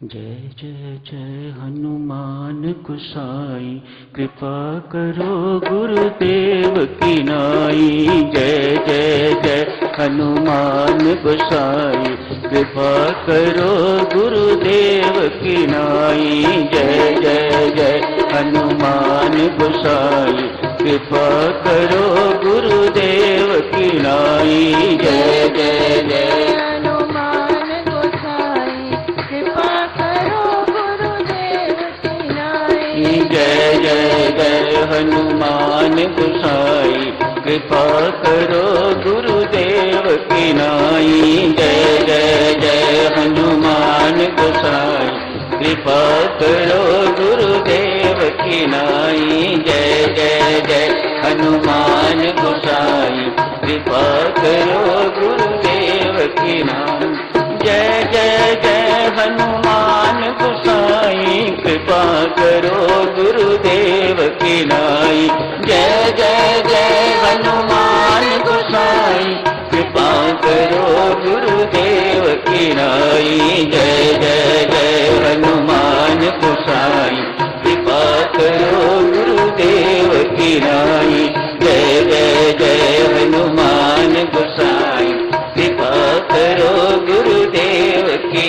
जय जय जय हनुमान गोसाई, कृपा करो गुरुदेव की नाई। जय जय जय हनुमान गोसाई, कृपा करो गुरुदेव की नाई। जय जय जय हनुमान गोसाई, कृपा करो गुरुदेव की नाई। जय जय जय जय जय जय हनुमान गोसाई, कृपा करो गुरुदेव की नाई। जय जय जय हनुमान गोसाई, कृपा करो गुरुदेव की नाई। जय जय जय हनुमान गोसाई, कृपा करो गुरुदेव की नाई। जय जय जय हनुमान गोसाई, कृपा करो गुरुदेव की नाई। जय जय जय हनुमान गोसाई, कृपा करो गुरुदेव की नाई। जय जय जय हनुमान गोसाई, कृपा करो गुरुदेव की नाई। जय जय जय हनुमान गोसाई, कृपा करो गुरुदेव की।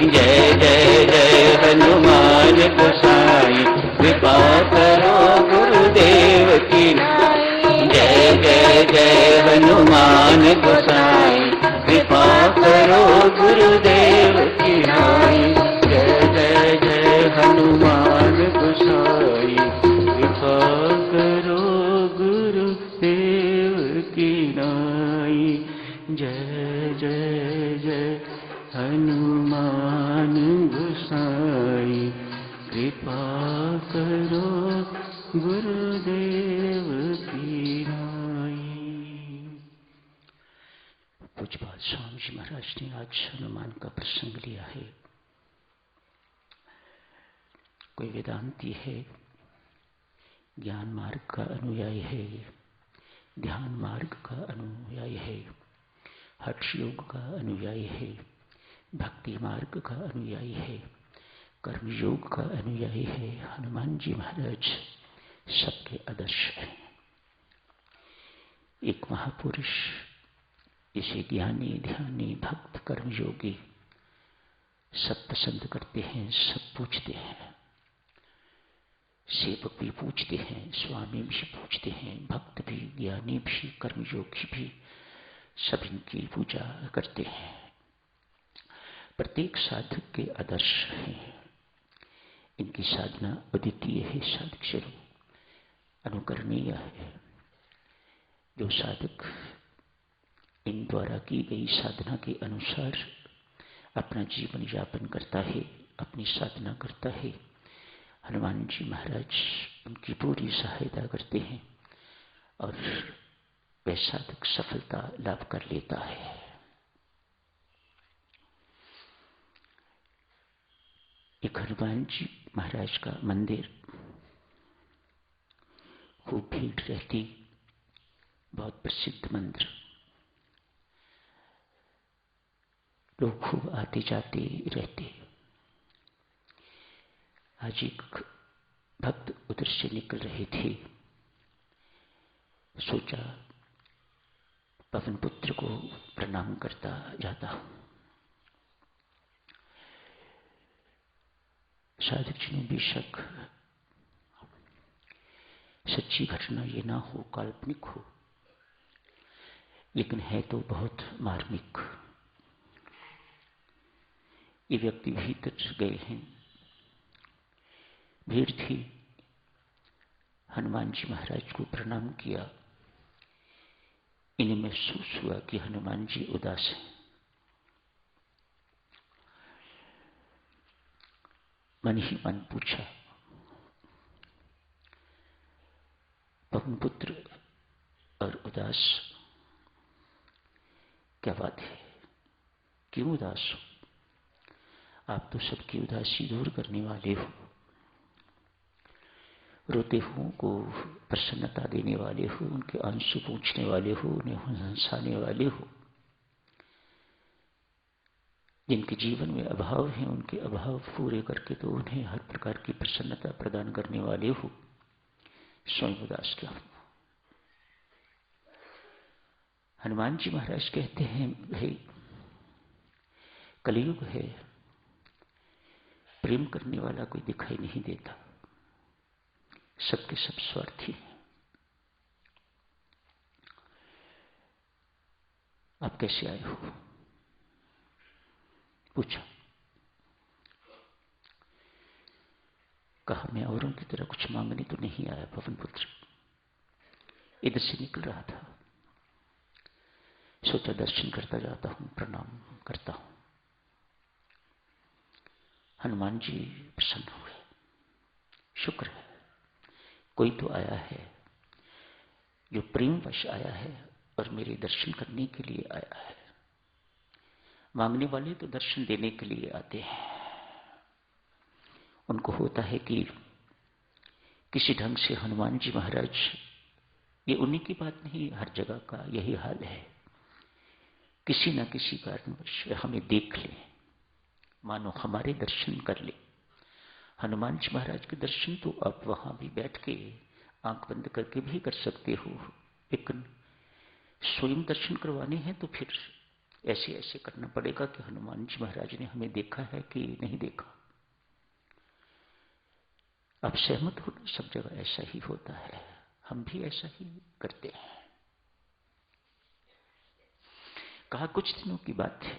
जय जय जय हनुमान गोसाई, कृपा करो गुरुदेव की। जय जय जय हनुमान गोसाई, कृपा करो गुरुदेव की नाई। जय जय जय हनुमान गोसाई, कृपा करो गुरुदेव की नाई। जय जय जय हनुमान गोसाई, कृपा करो गुरुदेव की नाई। पूज्यपाद स्वामी जी महाराज ने आज हनुमान का प्रसंग लिया है। कोई वेदांती है, ज्ञान मार्ग का अनुयायी है, ध्यान मार्ग का अनुयायी है, हठ योग का अनुयायी है, भक्ति मार्ग का अनुयायी है, कर्म योग का अनुयायी है। हनुमान जी महाराज सबके आदर्श हैं। एक महापुरुष, इसे ज्ञानी, ध्यानी, भक्त, कर्मयोगी सब पसंद करते हैं, सब पूछते हैं। सेवक भी पूछते हैं, स्वामी भी पूछते हैं, भक्त भी, ज्ञानी भी, कर्मयोगी भी, सब इनकी पूजा करते हैं। प्रत्येक साधक के आदर्श हैं। इनकी साधना अद्वितीय है, साधक स्वरूप अनुकरणीय है। जो साधक इन द्वारा की गई साधना के अनुसार अपना जीवन यापन करता है, अपनी साधना करता है, हनुमान जी महाराज उनकी पूरी सहायता करते हैं और वह साधक सफलता लाभ कर लेता है। एक हनुमान जी महाराज का मंदिर, खूब भीड़ रहती, बहुत प्रसिद्ध मंदिर, लोग खूब आते जाते रहते। आज एक भक्त उधर से निकल रहे थे, सोचा पवन पुत्र को प्रणाम करता जाता हूं। साधक जी ने बेशक सच्ची घटना ये ना हो, काल्पनिक हो, लेकिन है तो बहुत मार्मिक। ये व्यक्ति भीतर गए हैं, भीड़ थी, हनुमान जी महाराज को प्रणाम किया। इन्हें महसूस हुआ कि हनुमान जी उदास हैं। मन ही मन पूछा, पवन पुत्र और उदास, क्या बात है, क्यों उदास हो? आप तो सबकी उदासी दूर करने वाले हो, रोते हुओं को प्रसन्नता देने वाले हो, उनके आंसू पूछने वाले हो, उन्हें हंसाने वाले हो। जिनके जीवन में अभाव हैं उनके अभाव पूरे करके तो उन्हें हर प्रकार की प्रसन्नता प्रदान करने वाले हो स्वयं उदास क्या हो। हनुमान जी महाराज कहते हैं, भाई कलयुग है, प्रेम करने वाला कोई दिखाई नहीं देता, सबके सब स्वार्थी हैं। आप कैसे आए हो? पूछा। कहा, मैं औरों की तरह कुछ मांगने तो नहीं आया पवन पुत्र, इधर से निकल रहा था, सोचा दर्शन करता जाता हूं, प्रणाम करता हूं। हनुमान जी प्रसन्न हुए, शुक्र है कोई तो आया है जो प्रेमवश आया है और मेरे दर्शन करने के लिए आया है। मांगने वाले तो दर्शन देने के लिए आते हैं, उनको होता है कि किसी ढंग से हनुमान जी महाराज, ये उन्हीं की बात नहीं, हर जगह का यही हाल है, किसी न किसी कारणवश हमें देख ले, मानो हमारे दर्शन कर ले। हनुमान जी महाराज के दर्शन तो आप वहां भी बैठ के आंख बंद करके भी कर सकते हो, लेकिन स्वयं दर्शन करवाने हैं तो फिर ऐसे ऐसे करना पड़ेगा कि हनुमान जी महाराज ने हमें देखा है कि नहीं देखा। आप सहमत हो? सब जगह ऐसा ही होता है, हम भी ऐसा ही करते हैं। कहा, कुछ दिनों की बात है,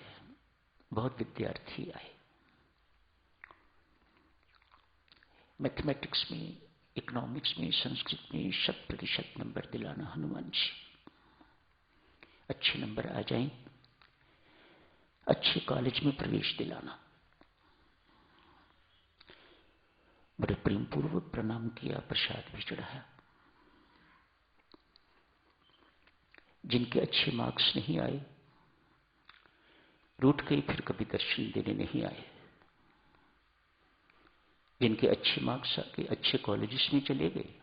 बहुत विद्यार्थी आए, मैथमेटिक्स में, इकोनॉमिक्स में, संस्कृत में 100% नंबर दिलाना हनुमान जी, अच्छे नंबर आ जाएं, अच्छे कॉलेज में प्रवेश दिलाना। बड़े प्रेम पूर्वक प्रणाम किया, प्रसाद भी चढ़ाया। जिनके अच्छे मार्क्स नहीं आए रूठ गए, फिर कभी दर्शन देने नहीं आए। जिनके अच्छे मार्क्स आके अच्छे कॉलेजेस में चले गए,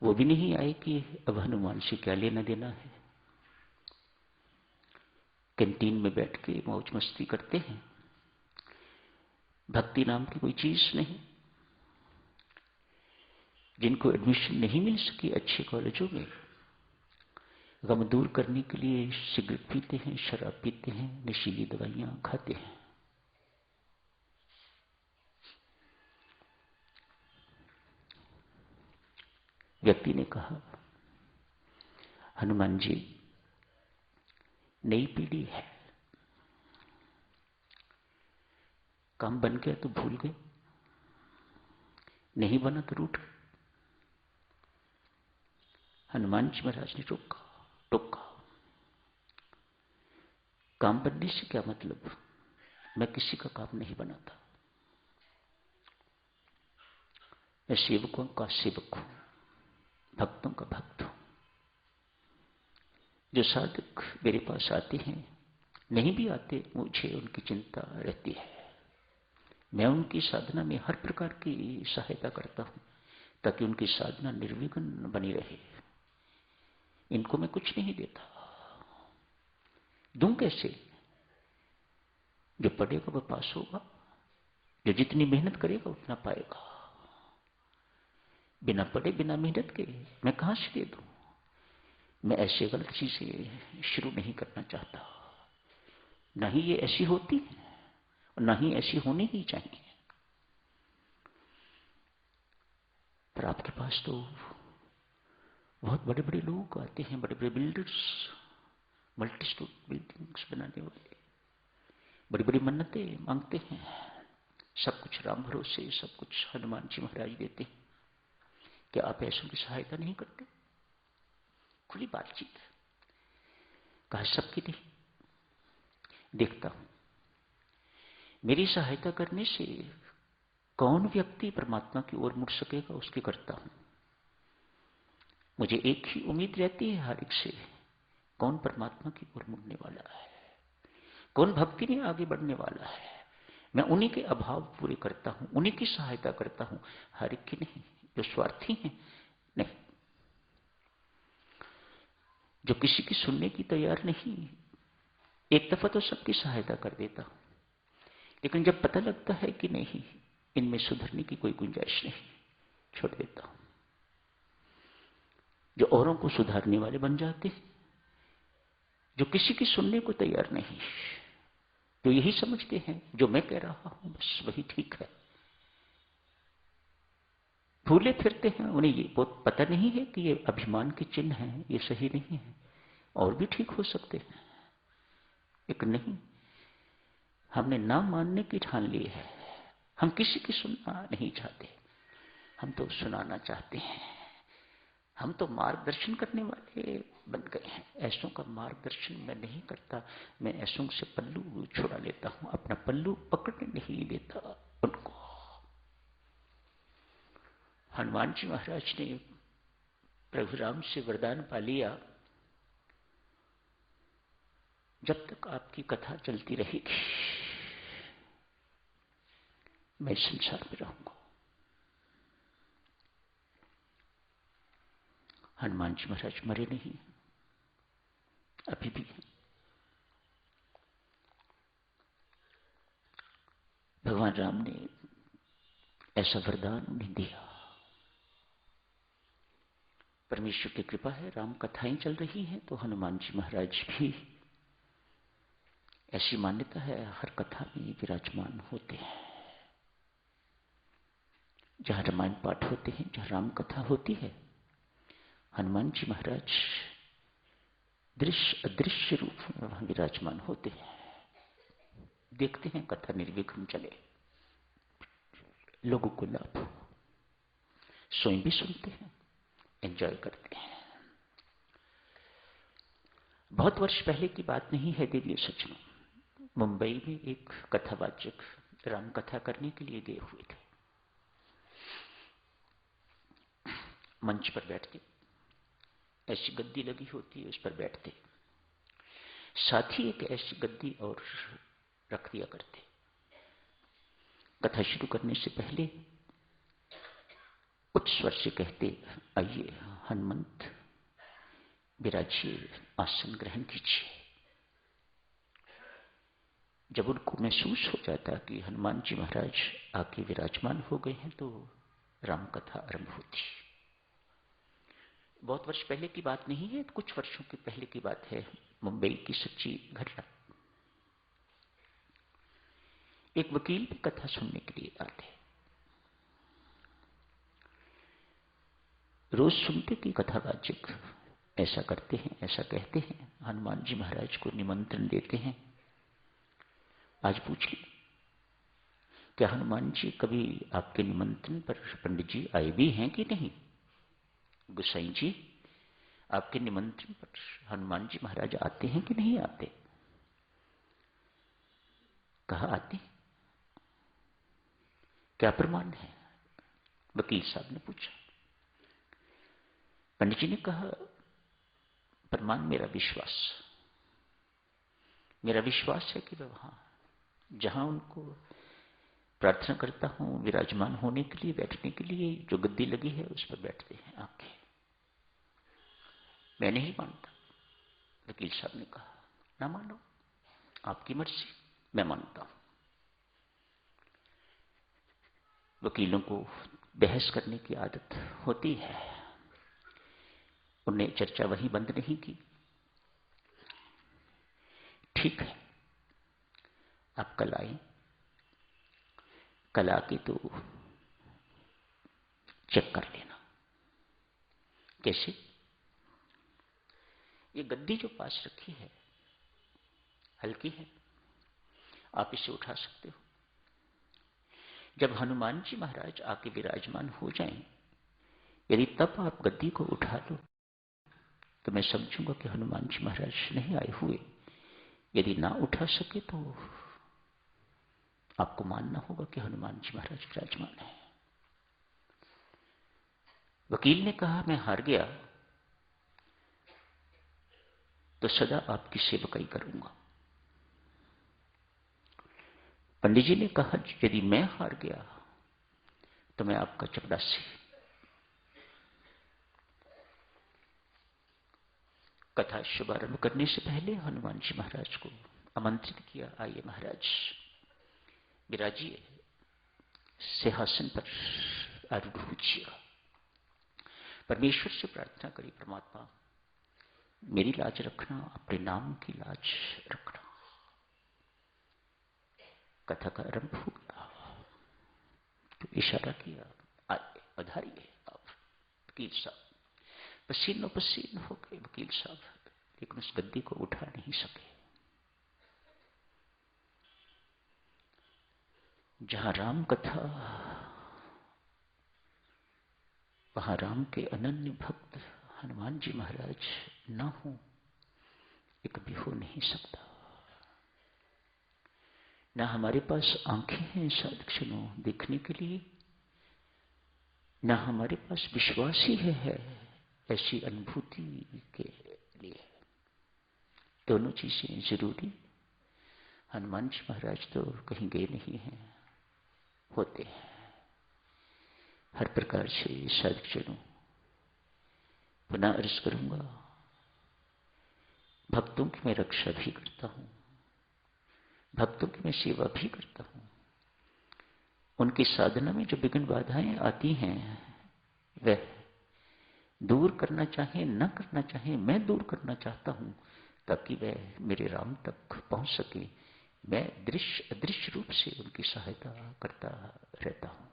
वो भी नहीं आए कि अब हनुमान से क्या लेना देना है। कैंटीन में बैठ के मौज मस्ती करते हैं, भक्ति नाम की कोई चीज नहीं। जिनको एडमिशन नहीं मिल सकी अच्छे कॉलेजों में, गम दूर करने के लिए सिगरेट पीते हैं, शराब पीते हैं, नशीली दवाइयां खाते हैं। व्यक्ति ने कहा, हनुमान जी नई पीढ़ी है, काम बन गया तो भूल गए, नहीं बना तो रूठ गए। हनुमान जी महाराज ने टोका, काम बनने से क्या मतलब, मैं किसी का काम नहीं बनाता, मैं सेवकों का सेवक हूं, भक्तों का भक्त हूं। जो साधक मेरे पास आते हैं, नहीं भी आते, मुझे उनकी चिंता रहती है। मैं उनकी साधना में हर प्रकार की सहायता करता हूं ताकि उनकी साधना निर्विघ्न बनी रहे। इनको मैं कुछ नहीं देता, दूं कैसे? जो पढ़ेगा वह पास होगा, जो जितनी मेहनत करेगा उतना पाएगा। बिना पढ़े बिना मेहनत के मैं कहां से दे दूं? मैं ऐसे गलत चीजें शुरू नहीं करना चाहता, ना ही ये ऐसी होती है और ना ही ऐसी होनी ही चाहिए। पर आपके पास तो बहुत बड़े बड़े लोग आते हैं, बड़े बड़े बिल्डर्स, मल्टी स्टोरी बिल्डिंग्स बनाने वाले, बड़ी बड़ी मन्नतें मांगते हैं, सब कुछ राम भरोसे, सब कुछ हनुमान जी महाराज देते हैं। क्या आप ऐसों की सहायता नहीं करते? खुली बातचीत। कहा, सबकी नहीं, देखता हूं मेरी सहायता करने से कौन व्यक्ति परमात्मा की ओर मुड़ सकेगा, उसकी करता हूं। मुझे एक ही उम्मीद रहती है हर एक से, कौन परमात्मा की ओर मुड़ने वाला है, कौन भक्ति में आगे बढ़ने वाला है। मैं उन्हीं के अभाव पूरे करता हूं, उन्हीं की सहायता करता हूं, हर एक की नहीं। जो स्वार्थी हैं नहीं, जो किसी की सुनने की तैयार नहीं, एक दफा तो सबकी सहायता कर देता हूं, लेकिन जब पता लगता है कि नहीं, इनमें सुधरने की कोई गुंजाइश नहीं, छोड़ देता हूं। जो औरों को सुधारने वाले बन जाते हैं, जो किसी की सुनने को तैयार नहीं, जो यही समझते हैं जो मैं कह रहा हूं बस वही ठीक है, भूले फिरते हैं। उन्हें ये बहुत पता नहीं है कि ये अभिमान के चिन्ह हैं, ये सही नहीं है, और भी ठीक हो सकते हैं। लेकिन नहीं, हमने ना मानने की ठान ली है। हम किसी की सुनना नहीं चाहते, हम तो सुनाना चाहते हैं। हम तो मार्गदर्शन करने वाले बन गए हैं। ऐसों का मार्गदर्शन मैं नहीं करता, मैं ऐसों से पल्लू छुड़ा लेता हूं, अपना पल्लू पकड़ने नहीं देता उनको। हनुमान जी महाराज ने प्रभु राम से वरदान पा लिया, जब तक आपकी कथा चलती रहेगी मैं संसार में रहूंगा। हनुमान जी महाराज मरे नहीं, अभी भी हैं। भगवान राम ने ऐसा वरदान उन्हें दिया। परमेश्वर की कृपा है, राम कथाएं चल रही हैं तो हनुमान जी महाराज भी, ऐसी मान्यता है, हर कथा में विराजमान होते हैं। जहां रामायण पाठ होते हैं, जहां राम कथा होती है, हनुमान जी महाराज दृश्य अदृश्य रूप में वहां विराजमान होते हैं। देखते हैं कथा निर्विघ्न चले, लोगों को लाभ हो, स्वयं भी सुनते हैं, एंजॉय करते हैं। बहुत वर्ष पहले की बात नहीं है देवी, सच में मुंबई में एक कथावाचक राम कथा करने के लिए गए हुए थे। मंच पर बैठते, ऐसी गद्दी लगी होती है, उस पर बैठते, साथ ही एक ऐसी गद्दी और रख दिया करते। कथा शुरू करने से पहले उच्च स्वर से कहते, आइए हनुमंत विराजिए, आसन ग्रहण कीजिए। जब उनको महसूस हो जाता कि हनुमान जी महाराज आके विराजमान हो गए हैं, तो राम कथा आरंभ होती। बहुत वर्ष पहले की बात नहीं है, कुछ वर्षों के पहले की बात है, मुंबई की सच्ची घटना। एक वकील भी कथा सुनने के लिए आते, रोज सुनते कि कथावाचक ऐसा करते हैं, ऐसा कहते हैं, हनुमान जी महाराज को निमंत्रण देते हैं। आज पूछ ली, क्या हनुमान जी कभी आपके निमंत्रण पर पंडित जी आए भी हैं कि नहीं? गुसाई जी, आपके निमंत्रण पर हनुमान जी महाराज आते हैं कि नहीं आते? कहा आते। क्या प्रमाण है? वकील साहब ने पूछा। पंडित जी ने कहा, प्रमाण मेरा विश्वास, मेरा विश्वास है कि वह वहां जहां उनको प्रार्थना करता हूं विराजमान होने के लिए, बैठने के लिए, जो गद्दी लगी है उस पर बैठते हैं आके। मैं नहीं मानता। वकील साहब ने कहा, ना मानो, आपकी मर्जी, मैं मानता हूं। वकीलों को बहस करने की आदत होती है, उन्हें चर्चा वहीं बंद नहीं की। ठीक है, आप कल आए, कल आके तो चेक कर लेना। कैसे? ये गद्दी जो पास रखी है हल्की है, आप इसे उठा सकते हो। जब हनुमान जी महाराज आके विराजमान हो जाएं, यदि तब आप गद्दी को उठा लो तो मैं समझूंगा कि हनुमान जी महाराज नहीं आए हुए। यदि ना उठा सके तो आपको मानना होगा कि हनुमान जी महाराज विराजमान है। वकील ने कहा, मैं हार गया तो सदा आपकी सेवकाई करूंगा। पंडित जी ने कहा, यदि मैं हार गया तो मैं आपका चपरासी। कथा शुभारंभ करने से पहले हनुमान जी महाराज को आमंत्रित किया, आइए महाराज विराजिए, सिंहासन पर आरूढ़ होइए। परमेश्वर से प्रार्थना करी, परमात्मा मेरी लाज रखना, अपने नाम की लाज रखना। कथा का आरंभ हो गया तो इशारा किया, आइए पधारिए आप। वकील साहब पसीनो पसीन हो गए, वकील साहब, लेकिन उस गद्दी को उठा नहीं सके। जहां राम कथा, वहां राम के अनन्य भक्त हनुमान जी महाराज न हो, ये कभी हो नहीं सकता। ना हमारे पास आंखें हैं साधक्षणों देखने के लिए, ना हमारे पास विश्वास ही है ऐसी अनुभूति के लिए। दोनों चीजें जरूरी। हनुमान जी महाराज तो कहीं गए नहीं हैं, होते हैं हर प्रकार से। साधक्षणों पुनः अर्ज करूंगा, भक्तों की मैं रक्षा भी करता हूं, भक्तों की मैं सेवा भी करता हूं। उनकी साधना में जो विघ्न बाधाएं आती हैं, वह दूर करना चाहे न करना चाहे, मैं दूर करना चाहता हूं, ताकि वह मेरे राम तक पहुंच सके। मैं दृश्य अदृश्य रूप से उनकी सहायता करता रहता हूं।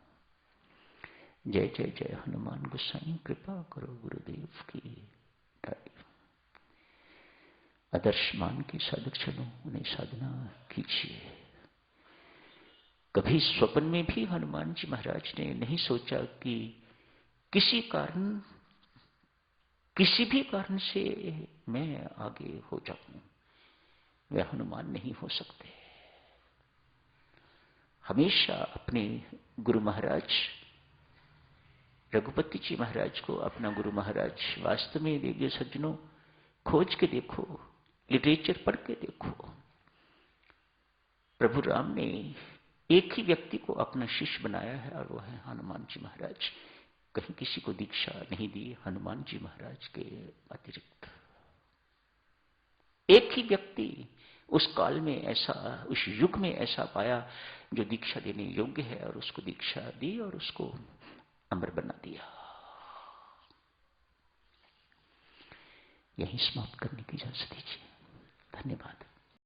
जय जय जय हनुमान गोसाई, कृपा करो गुरुदेव की। आदर्शमान की साधक्षणों उन्हें साधना कीजिए। कभी स्वप्न में भी हनुमान जी महाराज ने नहीं सोचा कि किसी कारण, किसी भी कारण से मैं आगे हो जाऊं। वे हनुमान नहीं हो सकते। हमेशा अपने गुरु महाराज रघुपति जी महाराज को अपना गुरु महाराज वास्तव में देखिए सज्जनों, खोज के देखो, लिटरेचर पढ़ के देखो। प्रभु राम ने एक ही व्यक्ति को अपना शिष्य बनाया है और वह है हनुमान जी महाराज। कहीं किसी को दीक्षा नहीं दी हनुमान जी महाराज के अतिरिक्त। एक ही व्यक्ति उस काल में ऐसा, उस युग में ऐसा पाया जो दीक्षा देने योग्य है, और उसको दीक्षा दी और उसको अमर बना दिया। यही समाप्त करने की इजाजत दीजिए। धन्यवाद।